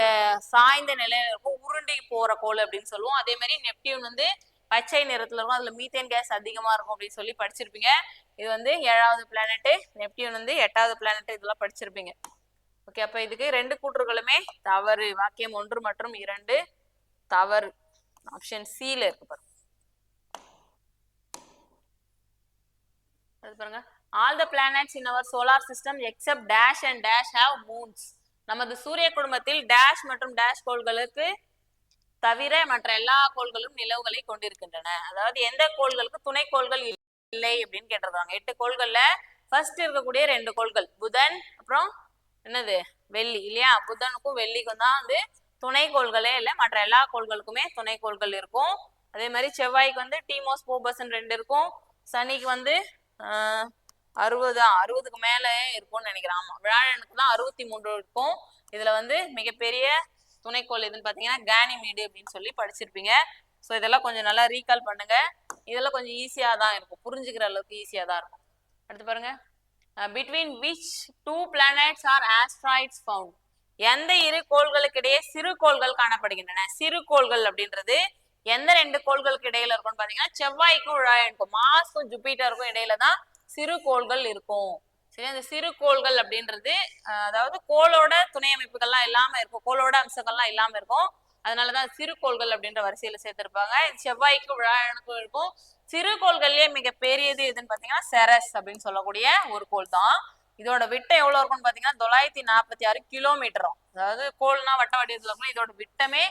சாய்ந்த நிலையில இருக்கும், உருண்டி போற கோள் அப்படின்னு சொல்லுவோம். அதே மாதிரி நெப்டியூன் வந்து பச்சை நிறத்துல இருக்கும், அதுல மீத்தேன் கேஸ் அதிகமா இருக்கும் அப்படின்னு சொல்லி படிச்சிருப்பீங்க. இது வந்து 7வது பிளானட், நெப்டியூன் வந்து 8வது பிளானட், இதெல்லாம் படிச்சிருப்பீங்க. ஓகே, அப்ப இதுக்கு ரெண்டு கூற்றுகளுமே தவறு. வாக்கியம் 1 மற்றும் 2 தவறு. ஆப்ஷன் சில இருக்கு பாருங்க. பாருங்க. All the planets in our solar system except dash and dash have moons. நமது சூரிய குடும்பத்தில் டேஷ் மற்றும் டேஷ் கோள்களுக்கு தவிர மற்ற எல்லா கோள்களும் நிலவுகளை கொண்டிருக்கின்றன. அதாவது எந்த கோள்களுக்கு துணை கோள்கள் இல்லை அப்படின்னு கேட்டிருக்காங்க. 8 கோள்கள்ல ஃபர்ஸ்ட் இருக்கக்கூடிய 2 கோள்கள் புதன் அப்புறம் என்னது வெள்ளி இல்லையா. புதனுக்கும் வெள்ளிக்கும் தான் வந்து துணை கோள்களே இல்லை, மற்ற எல்லா கோள்களுக்குமே துணை கோள்கள் இருக்கும். அதே மாதிரி செவ்வாய்க்கு வந்து டீமோஸ் போபஸ் 2 இருக்கும், சனிக்கு வந்து 60க்கு மேல இருக்கும்னு நினைக்கிறேன். ஆமா, வியாழனுக்கு தான் 63 இருக்கும். இதுல வந்து மிகப்பெரிய துணைக்கோள் எதுன்னு பாத்தீங்கன்னா கானிமீடு அப்படின்னு சொல்லி படிச்சிருப்பீங்க. ஸோ இதெல்லாம் கொஞ்சம் நல்லா ரீகால் பண்ணுங்க, இதெல்லாம் கொஞ்சம் ஈஸியா தான் இருக்கும், புரிஞ்சுக்கிற அளவுக்கு ஈஸியா தான் இருக்கும். அடுத்து பாருங்க. Between which 2 planets are asteroids found? எந்த 2 கோள்களுக்கு இடையே சிறு கோள்கள் காணப்படுகின்றன? சிறு கோள்கள் அப்படின்றது எந்த 2 கோள்களுக்கு இடையில இருக்கும்னு பாத்தீங்கன்னா செவ்வாய்க்கும் வியாழனுக்கும், மார்ஸ்க்கும் ஜூபிட்டருக்கும் இடையில தான் சிறு கோள்கள் இருக்கும். சரி, அந்த சிறு கோள்கள் அப்படின்றது அதாவது கோளோட துணை அமைப்புகள்லாம் இல்லாம இருக்கும், கோளோட அம்சங்கள்லாம் இல்லாம இருக்கும், அதனாலதான் சிறு கோள்கள் அப்படின்ற வரிசையில சேர்த்திருப்பாங்க. செவ்வாய்க்கும் வியாழனுக்கும் இருக்கும். சிறு கோள்கள்லயே மிக பெரியது எதுன்னு பாத்தீங்கன்னா செரஸ் அப்படின்னு சொல்லக்கூடிய ஒரு கோள் தான். இதோட விட்டம் எவ்வளவு இருக்கும்னு பாத்தீங்கன்னா 946 கிலோமீட்டரும். அதாவது கோள்னா வட்ட வடிவத்துல இருக்கும், இதோட விட்டமே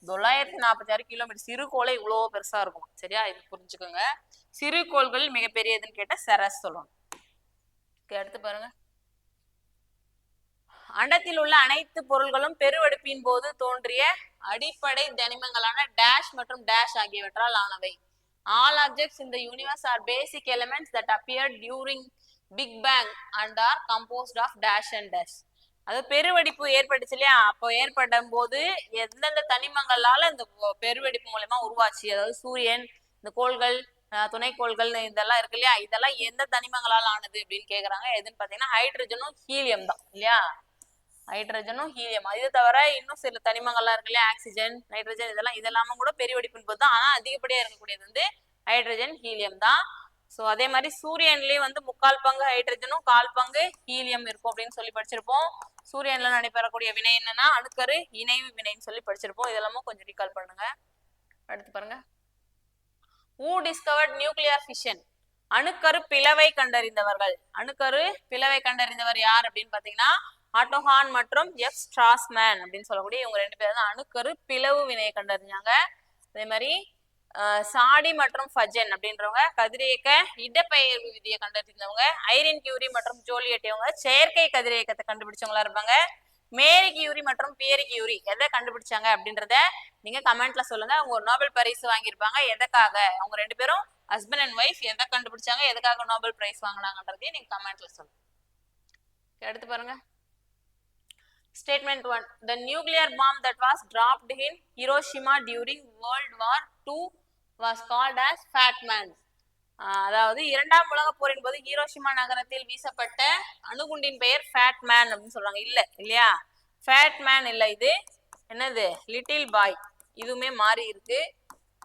946 கிலோமீட்டர். சிறு கோளை இவ்வளவு பெருசா இருக்கும் சரியா, இது புரிஞ்சுக்கோங்க. சிறு கோள்கள் மிகப்பெரியதுன்னு கேட்ட செரஸ் சொல்லணும். அடுத்து பாருங்க. அண்டத்தில் உள்ள அனைத்து பொருள்களும் பெருவெடிப்பின் போது தோன்றிய அடிப்படை தனிமங்களான டேஷ் மற்றும் டேஷ் ஆகியவற்றால் ஆனவை. All objects in the universe are basic elements that appeared during Big Bang and are composed of dash and dash. அது பெருவெடிப்பு ஏற்பட்டுச்சு இல்லையா, அப்போ ஏற்படும் போது எந்தெந்த தனிமங்களால இந்த பெருவெடிப்பு மூலமா உருவாச்சு, அதாவது சூரியன், இந்த கோள்கள், துணைக்கோள்கள் இதெல்லாம் இருக்கு இல்லையா, இதெல்லாம் எந்த தனிமங்களால் ஆனது அப்படின்னு கேக்குறாங்க. எதுன்னு பாத்தீங்கன்னா ஹைட்ரஜனும் ஹீலியம் தான் இல்லையா. ஹைட்ரஜனும் ஹீலியம், இது தவிர இன்னும் சில தனிமங்கள்லாம் இருக்கு இல்லையா, ஆக்சிஜன், நைட்ரஜன், இதெல்லாம் கூட பெரிய வெடிப்பின் போது தான். ஆனா அதிகப்படியா இருக்கக்கூடியது வந்து ஹைட்ரஜன் ஹீலியம் தான். ஸோ அதே மாதிரி சூரியன்லயும் வந்து 3/4 பங்கு ஹைட்ரஜனும் 1/4 பங்கு ஹீலியம் இருக்கும் அப்படின்னு சொல்லி படிச்சிருப்போம். சூரியன்ல நடைபெறக்கூடிய வினை என்னன்னா அணுக்கரு இணைவு வினைன்னு சொல்லி படிச்சிருப்போம். இதெல்லாமும் கொஞ்சம் ரீகால் பண்ணுங்க. அடுத்து பாருங்க, who discovered nuclear fission? அணுக்கரு பிளவை கண்டறிந்தவர்கள். அணுக்கரு பிளவை கண்டறிந்தவர் யார் அப்படின்னு பாத்தீங்கன்னா ஆட்டோஹான் மற்றும் எஃப் ஸ்ட்ராஸ்மேன் அப்படின்னு சொல்லக்கூடிய இவங்க 2 பேரும் தான் அணுக்கரு பிளவு வினையை கண்டறிஞ்சாங்க. அதே மாதிரி சாடி மற்றும் ஃபஜன் அப்படின்றவங்க கதிரியக்க இடப்பெயர்வு விதியை கண்டறிந்தவங்க. ஐரின் கியூரி மற்றும் ஜோலியட் இவங்க செயற்கை கதிரியக்கத்தை கண்டுபிடிச்சவங்களா இருப்பாங்க. மேரி கியூரி மற்றும் பியரி கியூரி எதை கண்டுபிடிச்சாங்க அப்படின்றத நீங்க கமெண்ட்ல சொல்லுங்க. அவங்க ஒரு நோபல் பரிசு வாங்கியிருப்பாங்க. எதுக்காக, அவங்க 2 பேரும் ஹஸ்பண்ட் அண்ட் ஒய்ஃப் எதை கண்டுபிடிச்சாங்க, எதுக்காக நோபல் பிரைஸ் வாங்கினாங்கன்றதையும் நீங்க கமெண்ட்ல சொல்லுங்க. அடுத்து பாருங்க, Statement 1. The nuclear bomb that was dropped in Hiroshima during World War II was called as Fat Man. அதாவது 2ஆம் உலகப் போரின் போது ஹீரோஷிமா நகரத்தில் வீசப்பட்ட அணுகுண்டின் பெயர் ஃபேட் மேன் அப்படின்னு சொல்றாங்க. இல்லையா, ஃபேட் மேன் இல்ல, இது என்னது லிட்டில் பாய். இதுவுமே மாறி இருக்கு,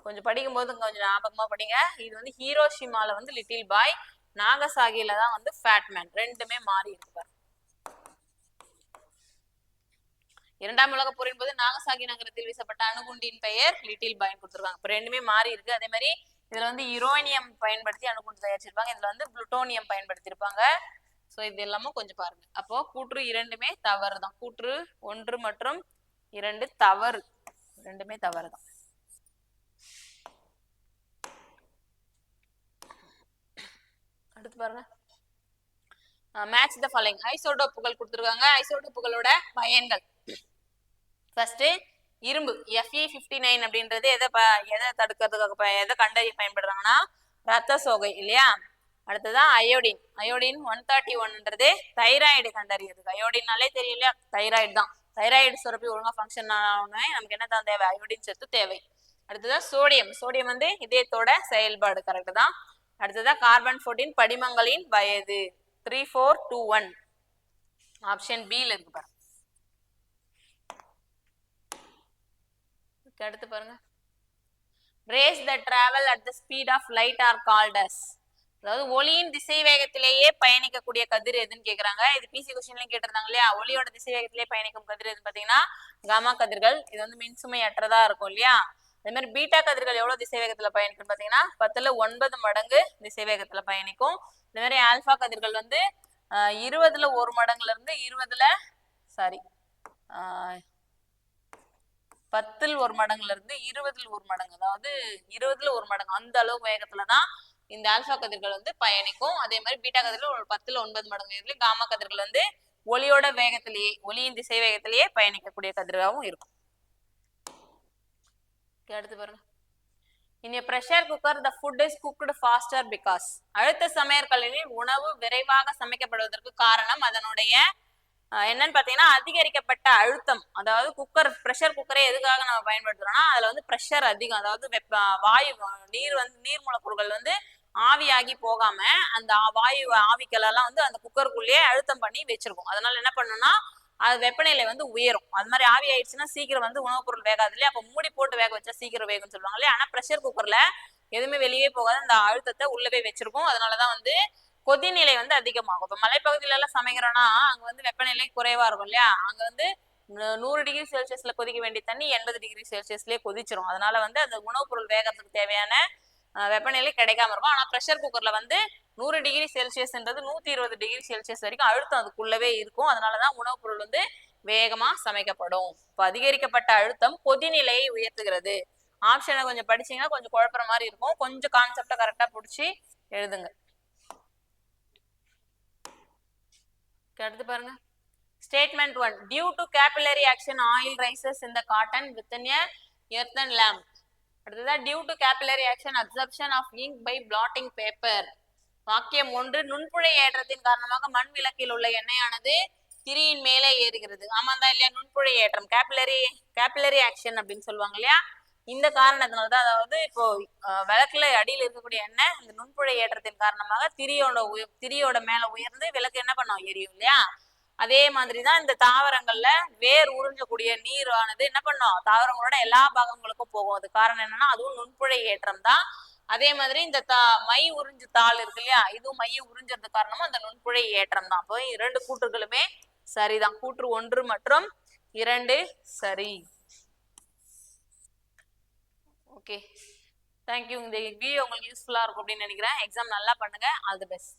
கொஞ்சம் படிக்கும் போது கொஞ்சம் ஞாபகமா படிங்க. இது வந்து ஹீரோஷிமால வந்து லிட்டில் பாய், நாகசாகில தான் வந்து ஃபேட் மேன். ரெண்டுமே மாறி இருக்கு. 2ஆம் உலக போரின் போது நாகசாகி நகரத்தில் வீசப்பட்ட அணுகுண்டின் பெயர் லிட்டில் பாய் கொடுத்துருக்காங்க. இப்போ ரெண்டுமே மாறி இருக்கு. அதே மாதிரி இதுல வந்து யுரேனியம் பயன்படுத்தி அணுகுண்டு தயாரிச்சிருப்பாங்க, இதுல வந்து புளுட்டோனியம் பயன்படுத்தியிருப்பாங்க. ஸோ இது எல்லாமும் கொஞ்சம் பாருங்க. அப்போ கூற்று 2மே தவறு தான். கூற்று 1 மற்றும் 2 தவறு, ரெண்டுமே தவறு தான். அடுத்து பாருங்க, மேட்ச் த ஃபாலோயிங். ஐசோடோப்புகள் கொடுத்துருக்காங்க. ஐசோடோப்புகளோட பயன்கள். ஃபர்ஸ்ட் இரும்பு Fe59 அப்படின்றது எதை தடுக்கிறதுக்காக எதை கண்டறிய பயன்படுறாங்கன்னா ரத்த சோகை இல்லையா. அடுத்ததான் அயோடின். அயோடின் 131ன்றது தைராய்டு கண்டறியறதுக்கு. அயோடின்னாலே தெரியும் இல்லையா, தைராய்டு தான். தைராய்டு சுரப்பி ஒழுங்கா ஃபங்க்ஷன் ஆகணும்னா நமக்கு என்ன தான் தேவை, அயோடின் சத்து தேவை. அடுத்ததான் சோடியம். சோடியம் வந்து இதயத்தோட செயல்பாடு, கரெக்ட் தான். அடுத்ததான் கார்பன் 14 படிமங்களின் வயது 3421. ஆப்ஷன் B ல இருக்கு பாருங்க. அடுத்து பாருங்க, rays that travel at the speed of light are called as. அதாவது ஒளியின் திசை வேகத்திலேயே பயணிக்கக்கூடிய கதிர் எதுன்னு கேக்குறாங்க. இது பிசி கொஸ்டின்லயும் கேட்டிருந்தாங்க இல்லையா. ஒளியோட திசை வேகத்திலேயே பயணிக்கும் கதிர் எதுன்னு பாத்தீங்கன்னா காமா கதிர்கள். இது வந்து மின்சுமை அற்றதா இருக்கும் இல்லையா. அதே மாதிரி பீட்டா கதிர்கள் எவ்வளவு திசை வேகத்துல பயணிக்கும் பாத்தீங்கன்னா 10⁻9 மடங்கு திசை வேகத்துல பயணிக்கும். அதே மாதிரி ஆல்பா கதிர்கள் வந்து 20 மடங்குல இருந்து 10 மடங்குல இருந்து 20 மடங்கு, அதாவது 20 மடங்கு அந்த அளவு வேகத்துலதான் இந்த ஆல்பா கதிர்கள் வந்து பயணிக்கும். அதே மாதிரி பீட்டா கதிர்கள் ஒரு 10⁻9 மடங்கு வேகத்திலேயே, காமா கதிர்கள் வந்து ஒளியோட வேகத்திலேயே, ஒளியின் திசை வேகத்திலேயே பயணிக்கக்கூடிய கதிராகவும் இருக்கும். அடுத்து பாருங்க, in a pressure cooker the food is cooked faster because. அழுத்த சமையற்கல்லில் உணவு விரைவாக சமைக்கப்படுவதற்கு காரணம் அதனுடைய என்னன்னு பாத்தீங்கன்னா அதிகரிக்கப்பட்ட அழுத்தம். அதாவது ப்ரெஷர் குக்கரை எதுக்காக நம்ம பயன்படுத்துறோம்னா அதுல வந்து ப்ரெஷர் அதிகம், அதாவது வாயு நீர் மூலப்பொருட்கள் வந்து ஆவியாகி போகாம அந்த வாயு ஆவிகள் எல்லாம் வந்து அந்த குக்கருக்குள்ளேயே அழுத்தம் பண்ணி வச்சிருக்கும். அதனால என்ன பண்ணணும்னா அது வெப்பநிலை வந்து உயரும். அது மாதிரி ஆவி ஆயிடுச்சுன்னா சீக்கிரம் வந்து உணவுப் பொருள் வேகாது இல்லையா. அப்ப மூடி போட்டு வேக வச்சா சீக்கிரம் வேகும்னு சொல்லுவாங்க இல்லையா. ஆனா ப்ரெஷர் குக்கர்ல எதுவுமே வெளியே போகாது, அந்த அழுத்தத்தை உள்ளவே வச்சிருக்கும். அதனாலதான் வந்து கொதிநிலை வந்து அதிகமாகும். இப்ப மலைப்பகுதியில எல்லாம் சமைக்கிறோம்னா அங்க வந்து வெப்பநிலை குறைவா இருக்கும் இல்லையா. அங்க வந்து 100 டிகிரி செல்சியஸ்ல கொதிக்க வேண்டிய தண்ணி 80 டிகிரி செல்சியஸ்லயே கொதிச்சிரும். அதனால வந்து அந்த உணவுப் பொருள் வேகத்துக்கு தேவையான வெப்பநிலை கிடைக்காம இருக்கும். ஆனா ப்ரெஷர் குக்கர்ல வந்து 100 டிகிரி செல்சியஸ்ன்றது 120 டிகிரி செல்சியஸ் வரைக்கும் அழுத்தம் அதுக்குள்ளவே இருக்கும். அதனாலதான் உணவுப் பொருள் வந்து வேகமா சமைக்கப்படும். இப்ப அதிகரிக்கப்பட்ட அழுத்தம் கொதிநிலையை உயர்த்துகிறது. ஆப்ஷனை கொஞ்சம் படிச்சீங்கன்னா கொஞ்சம் குழப்பற மாதிரி இருக்கும். கொஞ்சம் கான்செப்டை கரெக்டா பிடிச்சி எழுதுங்க. அடுத்து பாருங்க, statement 1. Due to capillary action oil rises in the cotton within a earthen lamp. அடுத்ததா due to capillary action absorption of ink by blotting paper. வாக்கியம் 1. நுண்புழை ஏற்றத்தின் காரணமாக மண் விளக்கில் உள்ள எண்ணெயானது திரியின் மேலே ஏறுகிறது. ஆமாந்தா இல்லையா. நுண்புழை ஏற்றம் கேபிலரி ஆக்ஷன் அப்படின்னு சொல்லுவாங்க இல்லையா. இந்த காரணத்தினால்தான், அதாவது இப்போ விளக்குல அடியில் இருக்கக்கூடிய எண்ணெய் இந்த நுண்புழை ஏற்றத்தின் காரணமாக திரியோட மேல உயர்ந்து விளக்கு என்ன பண்ணும், எரியும் இல்லையா. அதே மாதிரிதான் இந்த தாவரங்கள்ல வேர் உறிஞ்சக்கூடிய நீரானது என்ன பண்ணும், தாவரங்களோட எல்லா பாகங்களுக்கும் போகும். அது காரணம் என்னன்னா அதுவும் நுண்புழை ஏற்றம் தான். அதே மாதிரி இந்த மை உறிஞ்சு தாள் இருக்கு இல்லையா, இதுவும் மைய உறிஞ்சது காரணமும் அந்த நுண்புழை ஏற்றம் தான். அப்போ 2 கூற்றுகளுமே சரிதான். கூற்று 1 மற்றும் 2 சரி. Okay, thank you. இந்த வீடியோ உங்களுக்கு யூஸ்ஃபுல்லா இருக்கும் அப்படின்னு நினைக்கிறேன். எக்ஸாம் நல்லா பண்ணுங்க. All the best.